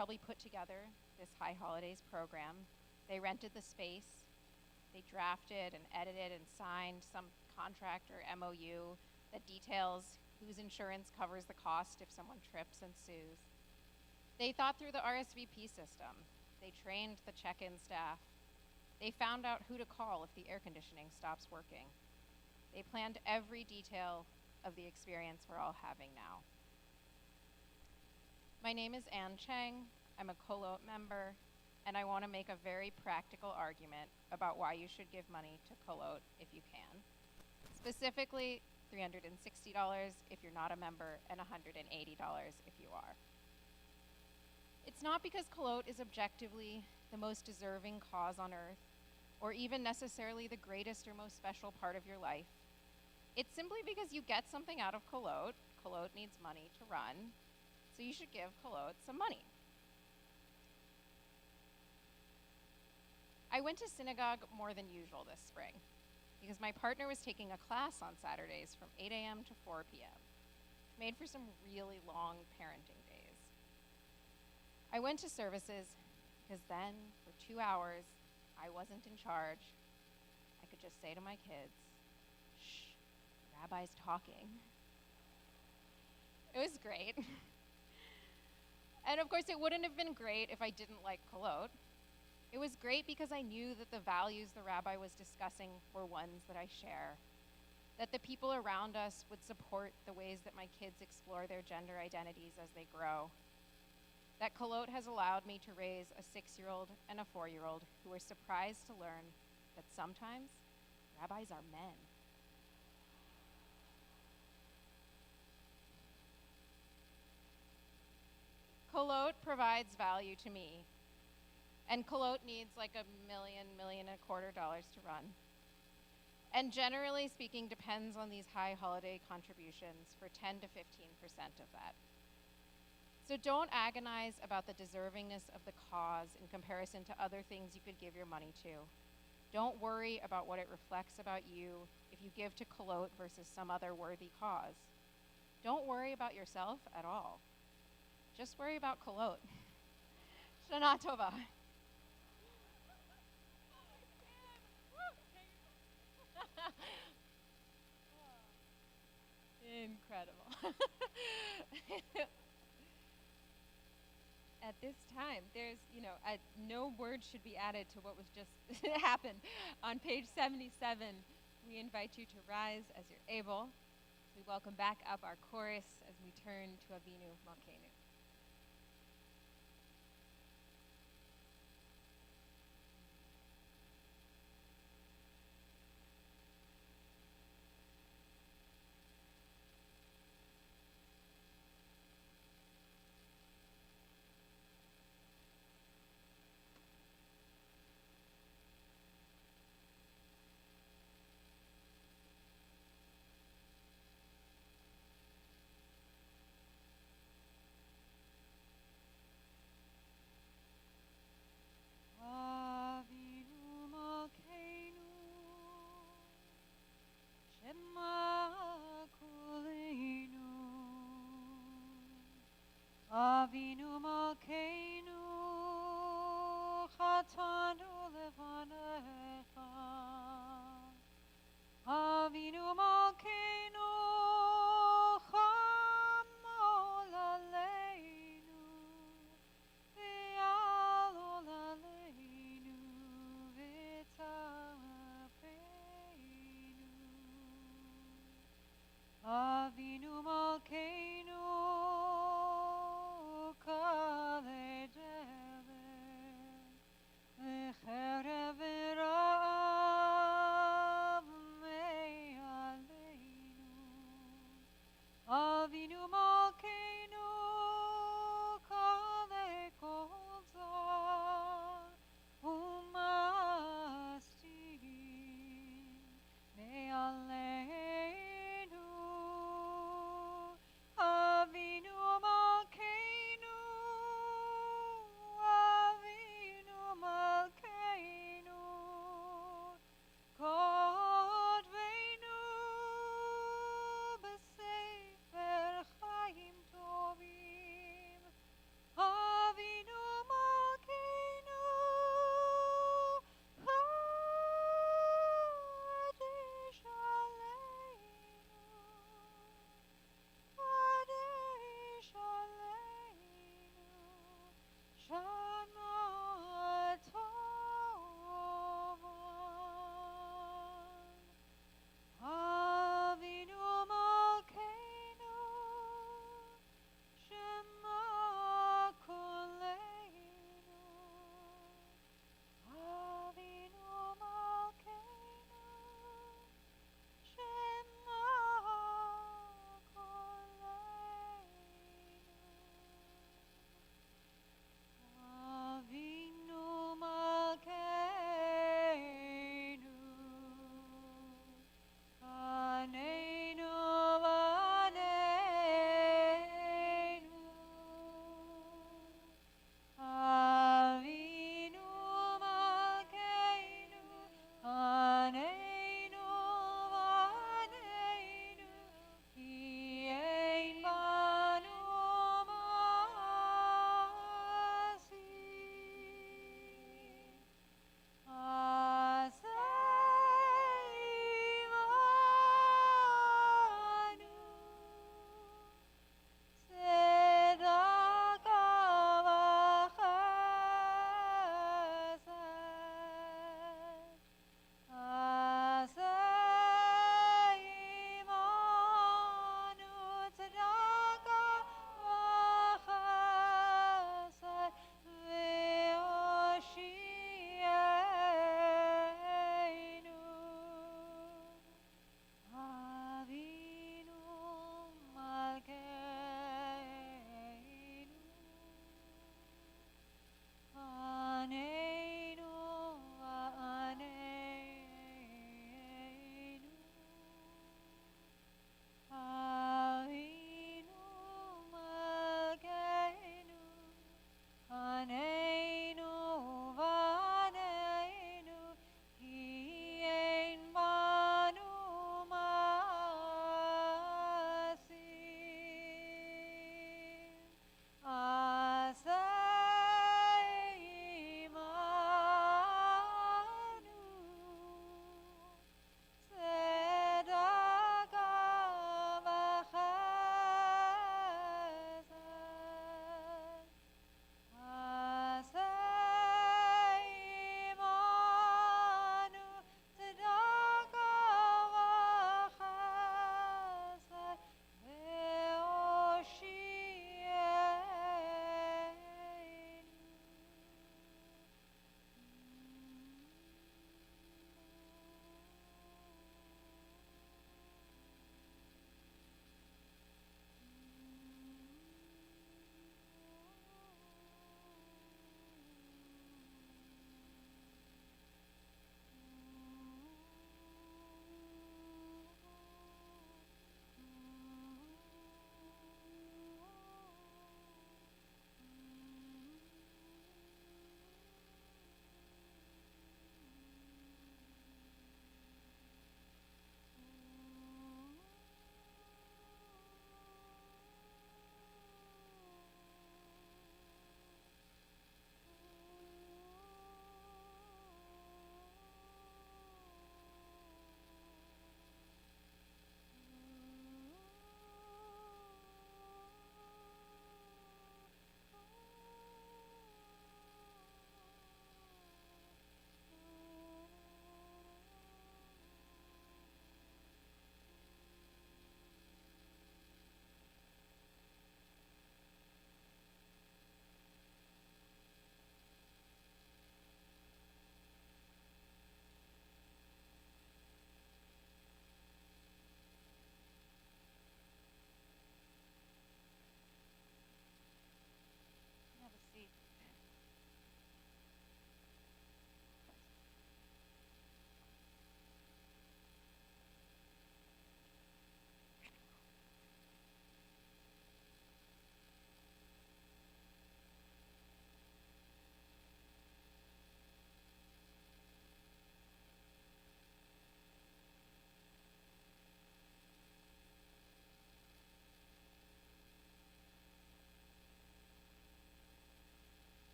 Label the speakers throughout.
Speaker 1: probably put together this High Holidays program. They rented the space. They drafted and edited and signed some contract or MOU that details whose insurance covers the cost if someone trips and sues. They thought through the RSVP system. They trained the check-in staff. They found out who to call if the air conditioning stops working. They planned every detail of the experience we're all having now. My name is Ann Chang. I'm a Kolot member, and I want to make a very practical argument about why you should give money to Kolot if you can. Specifically, $360 if you're not a member, and $180 if you are. It's not because Kolot is objectively the most deserving cause on earth, or even necessarily the greatest or most special part of your life. It's simply because you get something out of Kolot. Kolot needs money to run, so you should give Kolot some money. I went to synagogue more than usual this spring because my partner was taking a class on Saturdays from 8 a.m. to 4 p.m., which made for some really long parenting days. I went to services because then, for 2 hours, I wasn't in charge. I could just say to my kids, "Shh, the rabbi's talking." It was great. And of course, it wouldn't have been great if I didn't like Kolot. It was great because I knew that the values the rabbi was discussing were ones that I share, that the people around us would support the ways that my kids explore their gender identities as they grow, that Kolot has allowed me to raise a 6-year-old and a 4-year-old who are surprised to learn that sometimes rabbis are men. Kolot provides value to me, and Kolot needs like $1.25 million to run. And generally speaking, depends on these high holiday contributions for 10 to 15% of that. So don't agonize about the deservingness of the cause in comparison to other things you could give your money to. Don't worry about what it reflects about you if you give to Kolot versus some other worthy cause. Don't worry about yourself at all. Just worry about Kolot. Shanah Tovah. Incredible.
Speaker 2: At this time, there's, no word should be added to what was just happened. On page 77, we invite you to rise as you're able. We welcome back up our chorus as we turn to Avinu Malkeinu.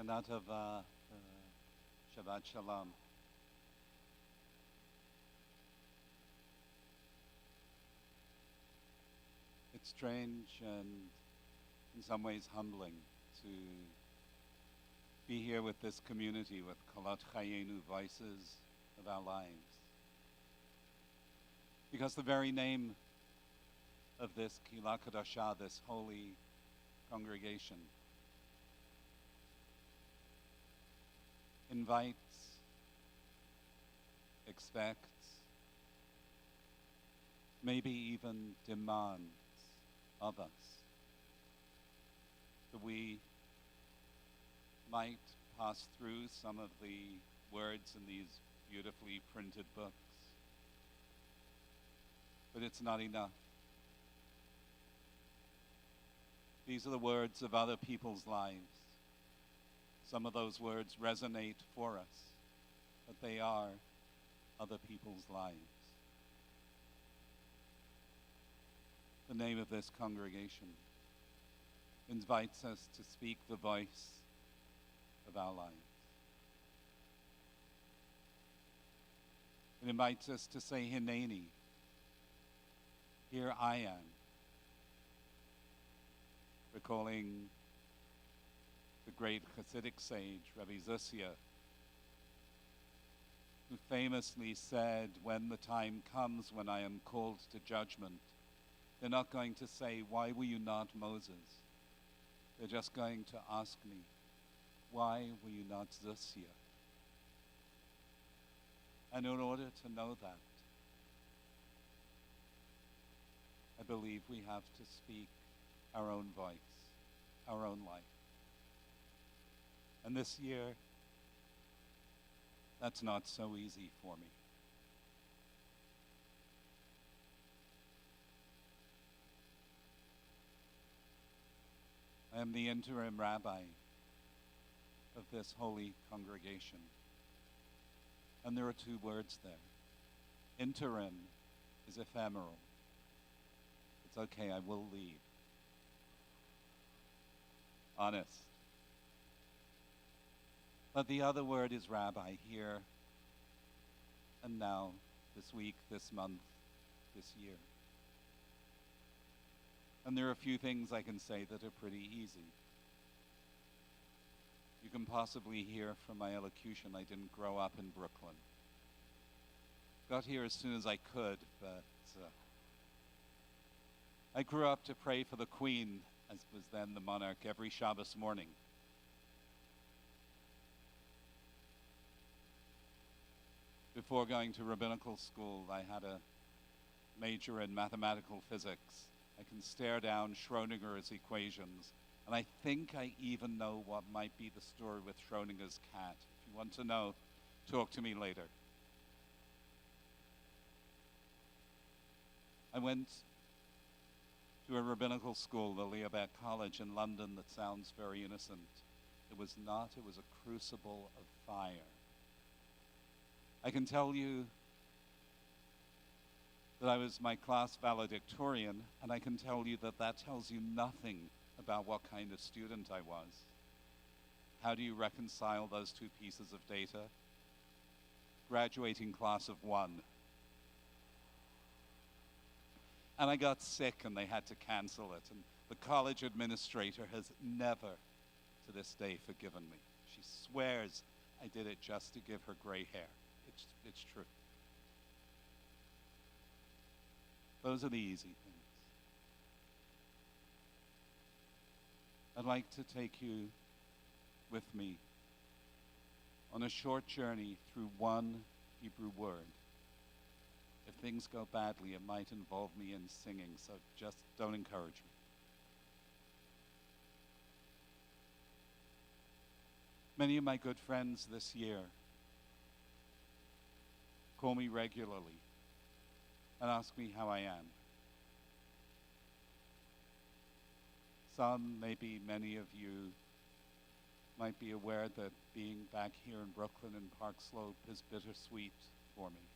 Speaker 3: Shanah Tovah, Shabbat Shalom. It's strange and in some ways humbling to be here with this community, with Kolot Chayeinu, voices of our lives. Because the very name of this Kila Kadashah, this holy congregation, invites, expects, maybe even demands of us that we might pass through some of the words in these beautifully printed books. But it's not enough. These are the words of other people's lives. Some of those words resonate for us, but they are other people's lives. The name of this congregation invites us to speak the voice of our lives. It invites us to say, Hineni, here I am. Recalling the great Hasidic sage, Rabbi Zusia, who famously said, when the time comes when I am called to judgment, they're not going to say, why were you not Moses? They're just going to ask me, why were you not Zusia? And in order to know that, I believe we have to speak our own voice, our own life. And this year, that's not so easy for me. I am the interim rabbi of this holy congregation. And there are two words there. Interim is ephemeral. It's okay, I will leave. Honest. But the other word is rabbi, here and now, this week, this month, this year. And there are a few things I can say that are pretty easy. You can possibly hear from my elocution I didn't grow up in Brooklyn. Got here as soon as I could, but I grew up to pray for the Queen, as was then the monarch, every Shabbos morning. Before going to rabbinical school, I had a major in mathematical physics. I can stare down Schrodinger's equations, and I think I even know what might be the story with Schrodinger's cat. If you want to know, talk to me later. I went to a rabbinical school, the Liabat College in London, that sounds very innocent. It was not, it was a crucible of fire. I can tell you that I was my class valedictorian, and I can tell you that that tells you nothing about what kind of student I was. How do you reconcile those two pieces of data? Graduating class of 1. And I got sick and they had to cancel it. And the college administrator has never, to this day, forgiven me. She swears I did it just to give her gray hair. It's true. Those are the easy things. I'd like to take you with me on a short journey through one Hebrew word. If things go badly, it might involve me in singing, so just don't encourage me. Many of my good friends this year call me regularly and ask me how I am. Some, maybe many of you, might be aware that being back here in Brooklyn and Park Slope is bittersweet for me.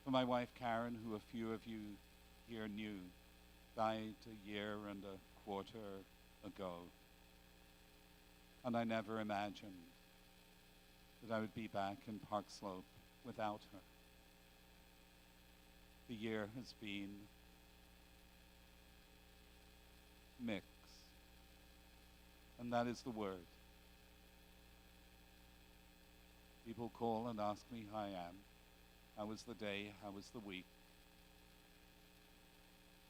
Speaker 3: For my wife Karen, who a few of you here knew, died a year and a quarter ago. And I never imagined that I would be back in Park Slope without her. The year has been mixed. And that is the word. People call and ask me how I am. How was the day? How was the week?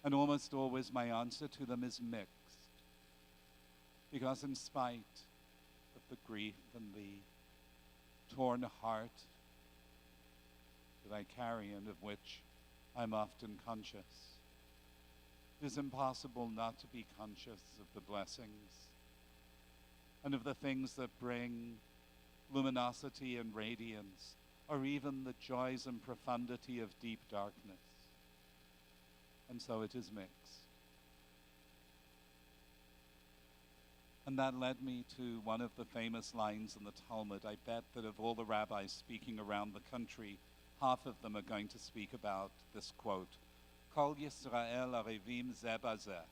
Speaker 3: And almost always my answer to them is mixed. Because in spite of the grief and the torn heart that I carry and of which I'm often conscious, it is impossible not to be conscious of the blessings and of the things that bring luminosity and radiance, or even the joys and profundity of deep darkness. And so it is mixed. And that led me to one of the famous lines in the Talmud. I bet that of all the rabbis speaking around the country, half of them are going to speak about this quote, Kol Yisrael arevim ze bazeh.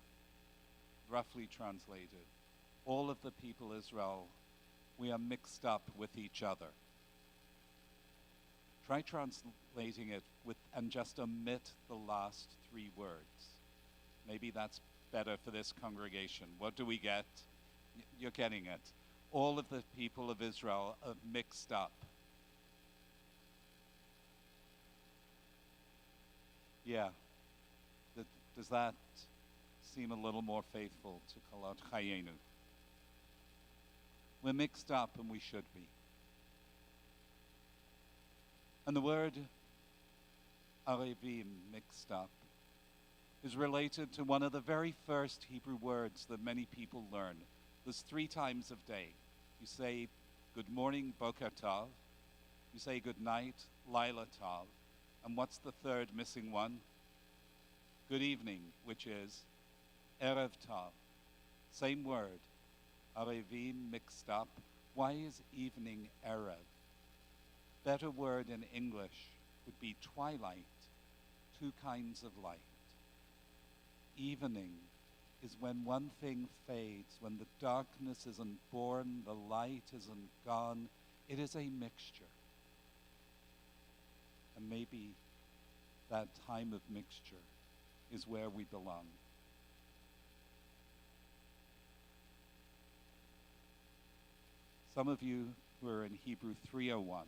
Speaker 3: Roughly translated, all of the people Israel, we are mixed up with each other. Try translating it with, and just omit the last three words. Maybe that's better for this congregation. What do we get? You're getting it. All of the people of Israel are mixed up. Yeah. Does that seem a little more faithful to Kolot Chayeinu? We're mixed up, and we should be. And the word arevim, mixed up, is related to one of the very first Hebrew words that many people learn. There's 3 times of day. You say good morning, boker tov. You say good night, laila tov. And what's the third missing one? Good evening, which is erev tov. Same word. Arevim, mixed up. Why is evening erev? Better word in English would be twilight, 2 kinds of light. Evening is when one thing fades, when the darkness isn't born, the light isn't gone. It is a mixture. And maybe that time of mixture is where we belong. Some of you who are in Hebrew 301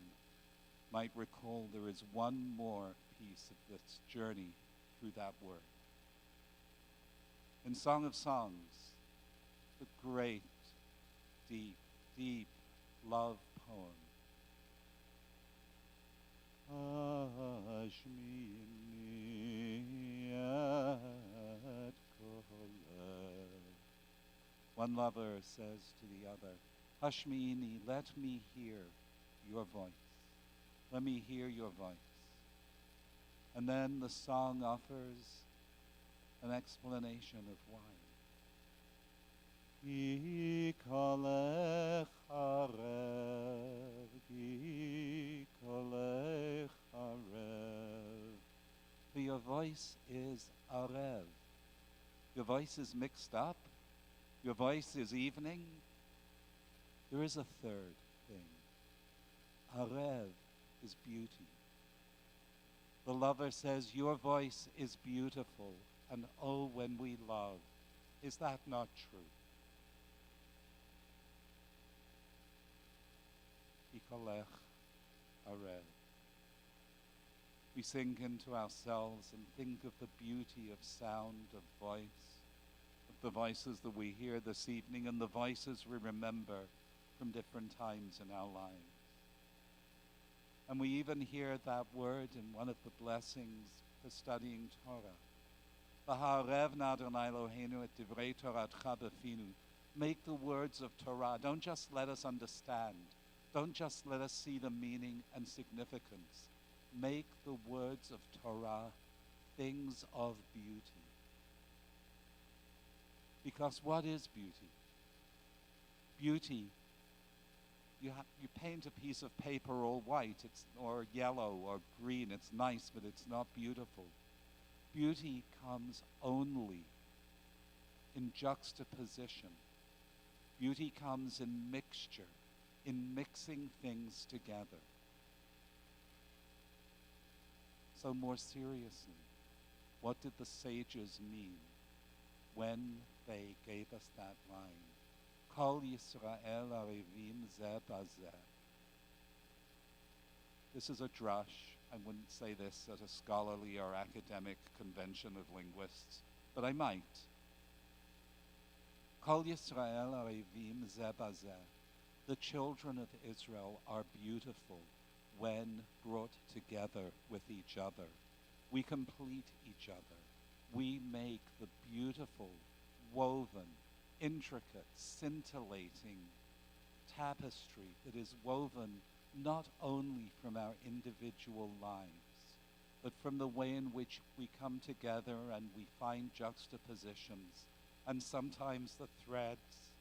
Speaker 3: might recall there is one more piece of this journey through that word. In Song of Songs, the great, deep, deep love poem. One lover says to the other, Hashmi'ini, let me hear your voice. Let me hear your voice. And then the song offers an explanation of why. For your voice is arev. Your voice is mixed up. Your voice is evening. There is a third thing. Arev is beauty. The lover says, your voice is beautiful, and oh, when we love. Is that not true? Ikolech arev. We sink into ourselves and think of the beauty of sound, of voice, of the voices that we hear this evening and the voices we remember from different times in our lives. And we even hear that word in one of the blessings for studying Torah. V'ha'arevna Adonai Eloheinu et divrei Toratcha b'finu. Make the words of Torah. Don't just let us understand. Don't just let us see the meaning and significance. Make the words of Torah things of beauty. Because what is beauty? Beauty, you paint a piece of paper all white, or yellow or green. It's nice, but it's not beautiful. Beauty comes only in juxtaposition. Beauty comes in mixture, in mixing things together. So more seriously, what did the sages mean when they gave us that line? Kol Yisrael arivim zeh bazeh. This is a drush. I wouldn't say this at a scholarly or academic convention of linguists, but I might. Kol Yisrael arivim zeh bazeh. The children of Israel are beautiful when brought together with each other. We complete each other. We make the beautiful, woven, intricate, scintillating tapestry that is woven not only from our individual lives, but from the way in which we come together and we find juxtapositions, and sometimes the threads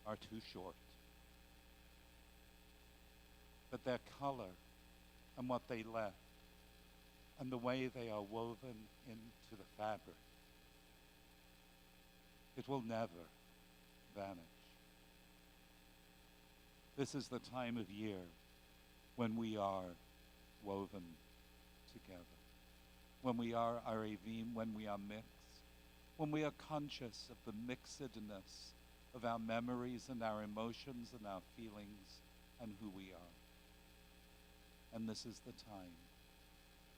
Speaker 3: are too short. But their color and what they left and the way they are woven into the fabric, it will never vanish. This is the time of year when we are woven together, when we are arevim, when we are mixed, when we are conscious of the mixedness of our memories and our emotions and our feelings and who we are. And this is the time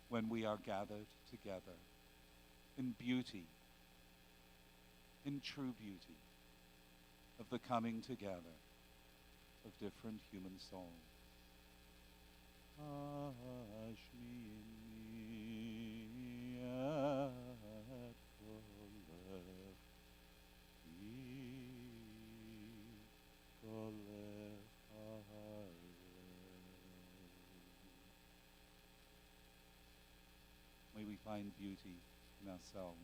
Speaker 3: when we are gathered together in beauty, in true beauty of the coming together of different human souls. May we find beauty in ourselves,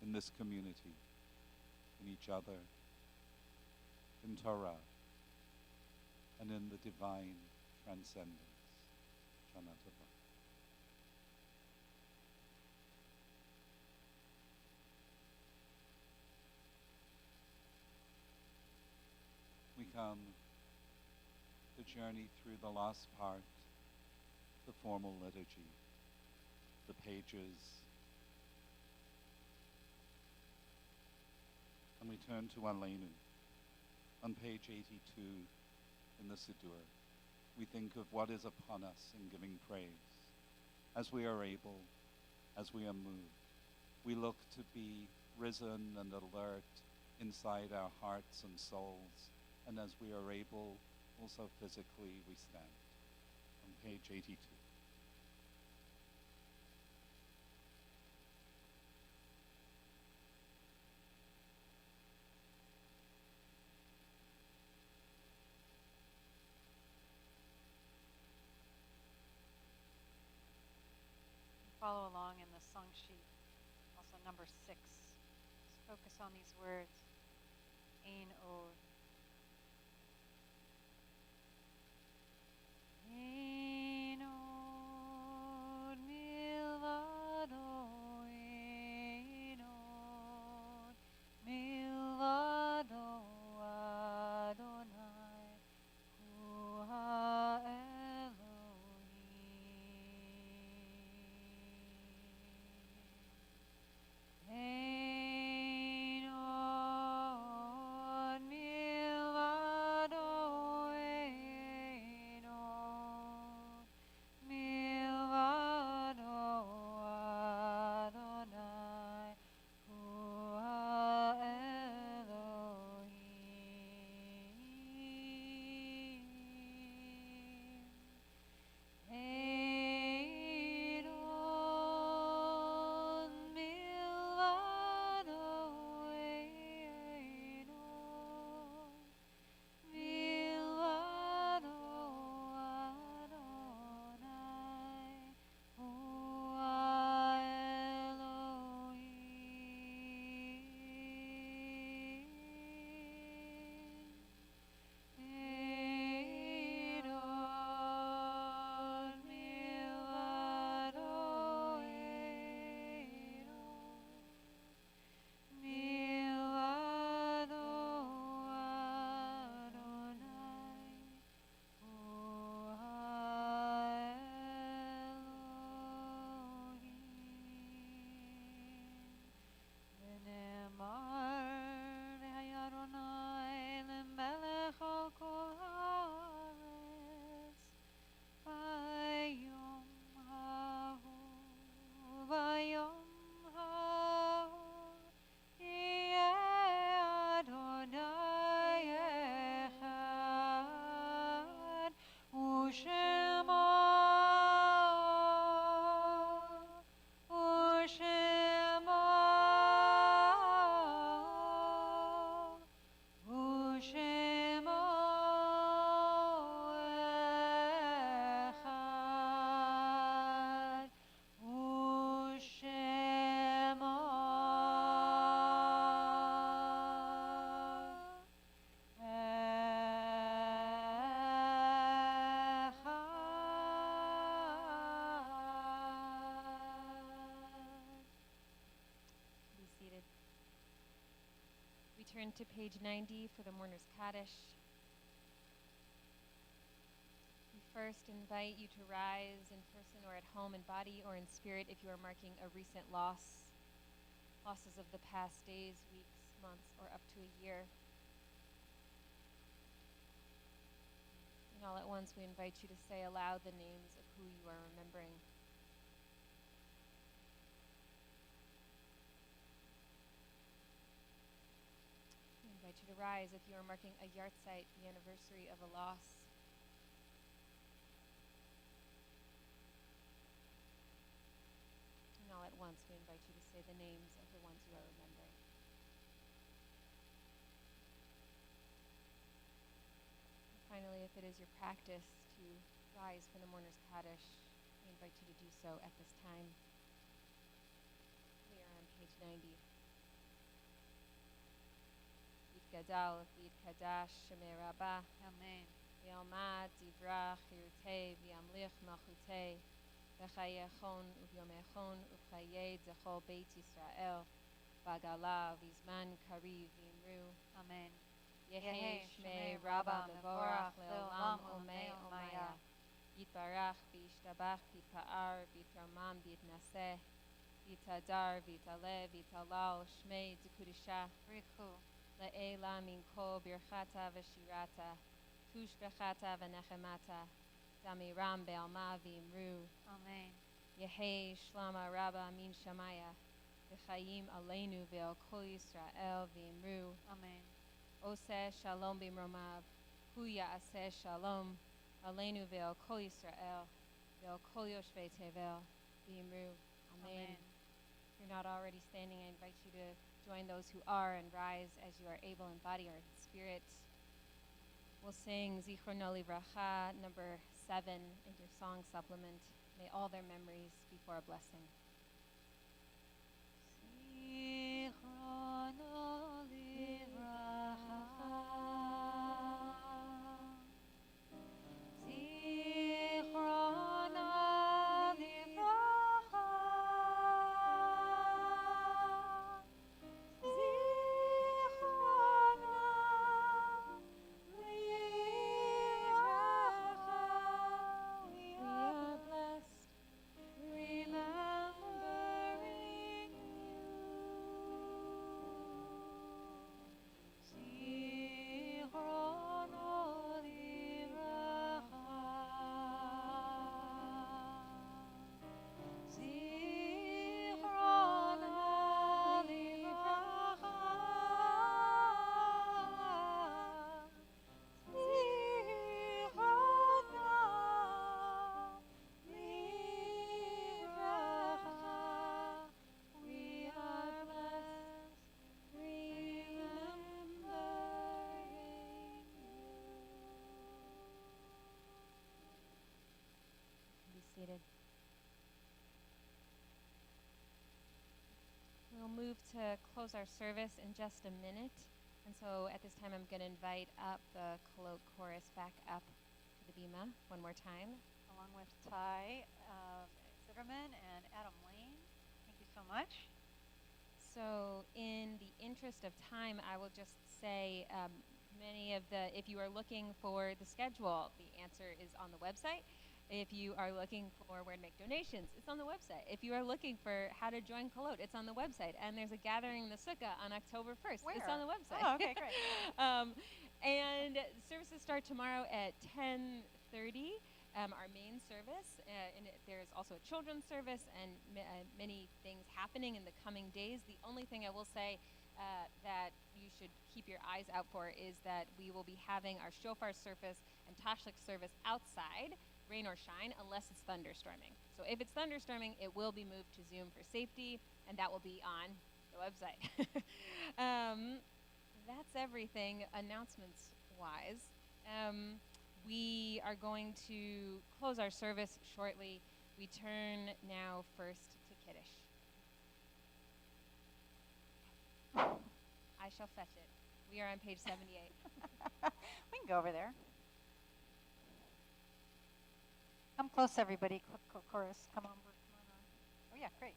Speaker 3: in this community, in each other, in Torah, and in the divine transcendence. Shanah Tovah. We come to journey through the last part, the formal liturgy, the pages, and we turn to Aleinu. On page 82 in the Siddur, we think of what is upon us in giving praise. As we are able, as we are moved, we look to be risen and alert inside our hearts and souls, and as we are able, also physically, we stand. On page 82.
Speaker 4: Follow along in the song sheet, also number 6. Just focus on these words. Ein od. Ein od milvado, ein od milvado Adonai hu Ein od milvado.
Speaker 2: turn to page 90 for the Mourner's Kaddish. We first invite you to rise in person or at home in body or in spirit if you are marking a recent loss, losses of the past days, weeks, months, or up to a year. And all at once, we invite you to say aloud the names of who you are remembering. We invite you to rise if you are marking a yahrzeit, the anniversary of a loss. And all at once, we invite you to say the names of the ones you are remembering. Finally, if it is your practice to rise for the Mourner's Kaddish, we invite you to do so at this time. We are on page 90. Yitgadal, Yitkadash, Shemei Rabbah,
Speaker 4: Amen.
Speaker 2: V'yalmad, Zivrach, Yirutei, V'yamlich, Malchutei, V'chayechon, Uvyomechon, Uvchayed, Zechol Beit Yisrael, V'agala, V'izman, Kariv, V'imru.
Speaker 4: Amen.
Speaker 2: Yehi Shmei Rabba Mevorach Leolam Omei Omaya Yitbarach V'yishtabach V'yitpa'ar V'yitramam V'yitnaseh V'yitadar V'yitaleh V'yitalal Shmei D'Kudisha
Speaker 4: Riku.
Speaker 2: Le'ela Minko Birchata V'shirata Tushbechata V'nechemata Damiram Be'alma V'imru
Speaker 4: Amen.
Speaker 2: Yehi Shlama Rabba Min Shamaya V'chayim Aleinu Ve'al Kol Yisrael V'imru
Speaker 4: Amen.
Speaker 2: Oseh Shalom Bimromav, Huya Aseh Shalom, Aleinu Ve'al Kol Yisrael, Ve'al Kol Yoshvei Tevel, V'imru. Amen. If you're not already standing, I invite you to join those who are and rise as you are able in body or in spirit. We'll sing Zichrono Livracha, number 7 in your song supplement. May all their memories be for a blessing. Seated. We'll move to close our service in just a minute. And so at this time, I'm going to invite up the Kolot chorus back up to the bima one more time.
Speaker 4: Along with Ty Zitterman and Adam Lane. Thank you so much.
Speaker 2: So in the interest of time, I will just say if you are looking for the schedule, the answer is on the website. If you are looking for where to make donations, it's on the website. If you are looking for how to join Kolot, it's on the website. And there's a gathering in the Sukkah on October 1st.
Speaker 4: Where?
Speaker 2: It's on the website.
Speaker 4: Oh, okay, great.
Speaker 2: And services start tomorrow at 10:30, our main service. There's also a children's service and many things happening in the coming days. The only thing I will say that you should keep your eyes out for is that we will be having our shofar service and tashlik service outside, rain or shine, unless it's thunderstorming. So if it's thunderstorming, it will be moved to Zoom for safety, and that will be on the website. That's everything announcements-wise. We are going to close our service shortly. We turn now first to Kiddush. I shall fetch it. We are on page 78.
Speaker 4: We can go over there. Come close, everybody. Chorus, come on, come on. Oh yeah, great.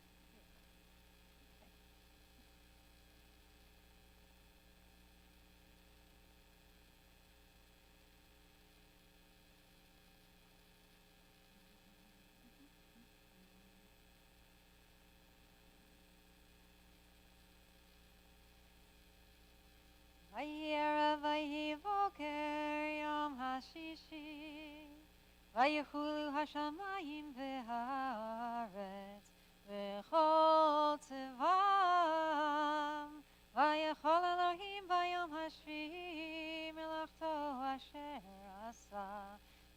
Speaker 4: Vayera vayivoker yom hashishi. Vayechulu hashamayim v'haaretz v'chol tzivam. Vayechol Elohim vayom hashvi melachto asher asa.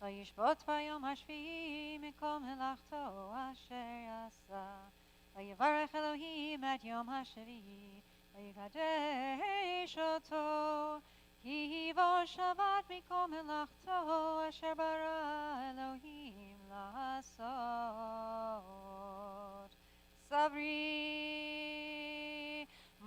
Speaker 4: Vayishbot vayom hashvi mikol melachto asher asa. Vayivarech Elohim et yom hashvi vayikadesh oto. Ki hivo Shabbat mikol melachto asher bara Elohim lasot. Sabri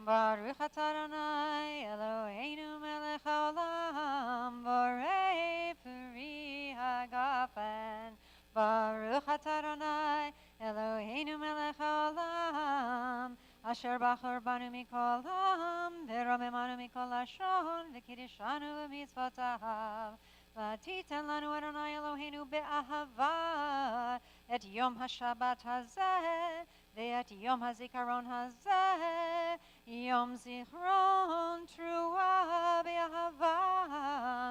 Speaker 4: Baruch atah Adonai Eloheinu melech haolam borei peri hagafen. Baruch atah Adonai Eloheinu melech haolam asher bachor banu mikol am v'romemanu mikol lashon v'kiddishanu b'mitzvotav. V'titen lanu Adonai Eloheinu be'ahava et yom haShabbat hazeh ve'et yom hazikaron hazeh yom zichron trua be'ahava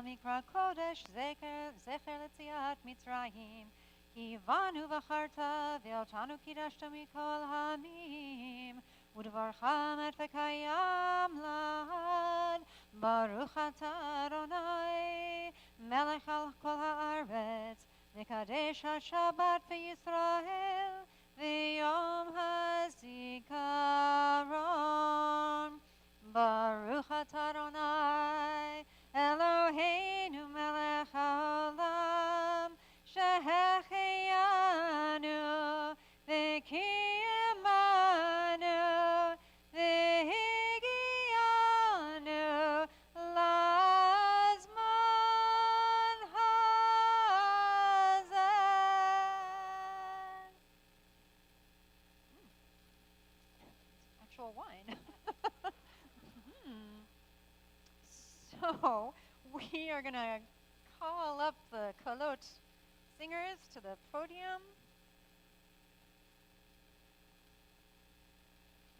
Speaker 4: mikra kodesh zecher letziat Mitzrayim. Kivanu v'charta ve'otanu kidashta mikol hamim udvarcham et v'kayam lad. Baruch atah Adonai melech al kol haaretz mekadesh haShabbat v'Yisrael v'yom hazikaron. Baruch atah Adonai Eloheinu melech haolam shehecheyanu v'kiyamanu v'higiyanu lazman hazeh. Actual wine. So we are going to call up the Kolot singers to the podium.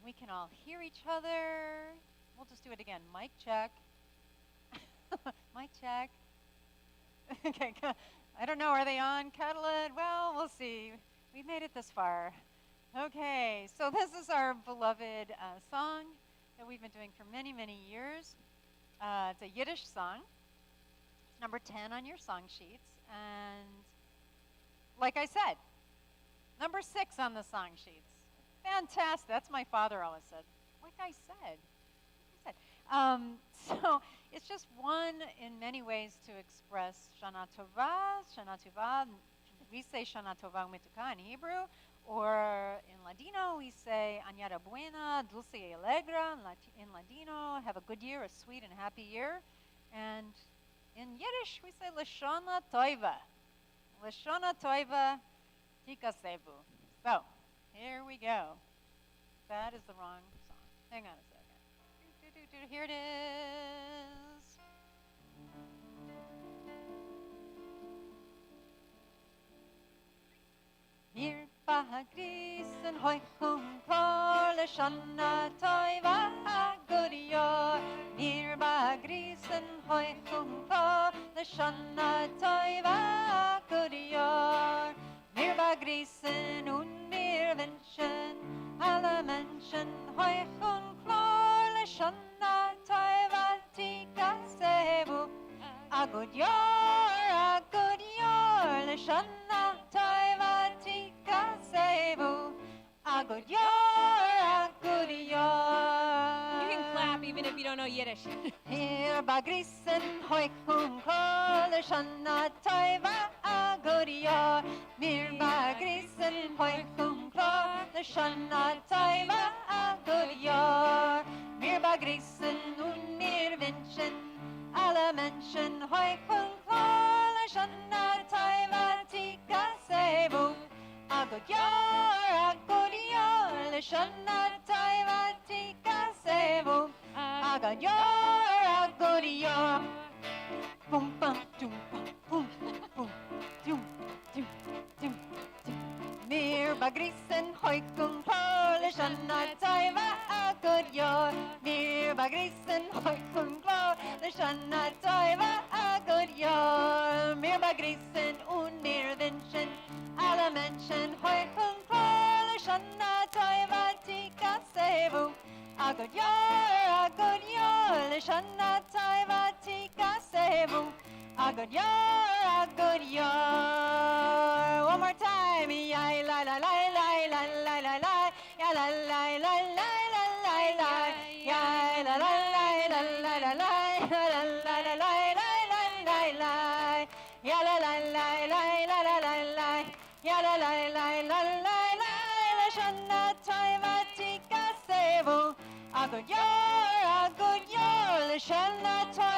Speaker 4: We can all hear each other. We'll just do it again. Mic check. Mic check. Okay, I don't know. Are they on, Catalid? Well, we'll see. We've made it this far. Okay, so this is our beloved song that we've been doing for many, many years. It's a Yiddish song. It's number 10 on your song sheets. And like I said, number 6 on the song sheets. Fantastic. That's my father always said. Like I said. So it's just one in many ways to express Shanah Tovah. Shanah Tovah, we say Shanah Tovah Umetuka in Hebrew, or in Ladino we say Añada Buena, Dulce y Alegra. In Ladino, have a good year, a sweet and happy year. And in Yiddish we say Shanah Tovah. Shanah Tovah Tikasevu. So, here we go. That is the wrong song. Hang on a second. Here it is. Mir bagrisen hoichum kol Shanah Tovah good year. Mir bagrisen hoichum kol Shanah Tovah good year. Mir bagrisen und mir wünschen alle Menschen hoichum kol Shanah Tovah tikasevu. A good year, Shanah Tovah tikasevu. A good year.
Speaker 2: You can clap even if you don't know Yiddish.
Speaker 4: Hier bagrisen hoichum kol Shanah Tovah a good year. Mir bagrisen hoichum kol Shanah Tovah a good year. Mir bagrisen und mir wünschen alle Menschen hoichum kol Shanah Tovah tikasevu. A good year, Shanah Tovah tikasevu. A good year. Boom, bum, doom, bum, boom, boom, doom, doom, doom, doom. Mir bagrisen hoichum kol Shanah Tovah a good year. Mir bagrisen hoichum kol Shana Tovah, a good yor. Mir begrüßen und mir wünschen alle Menschen heute und voll. Shana Tovah, tika sevu. A good yor. Shana Tovah, tika sevu. A good yor. One more time. Ya la la la la la la la la. Ya la la la la la la la. Ya la la la la la la la. Ya la la la la la la la la. Ya la la la la la la la la. Ya la la la la la la. Shana Tovah, tika sevu. A good yor. Shana Tovah.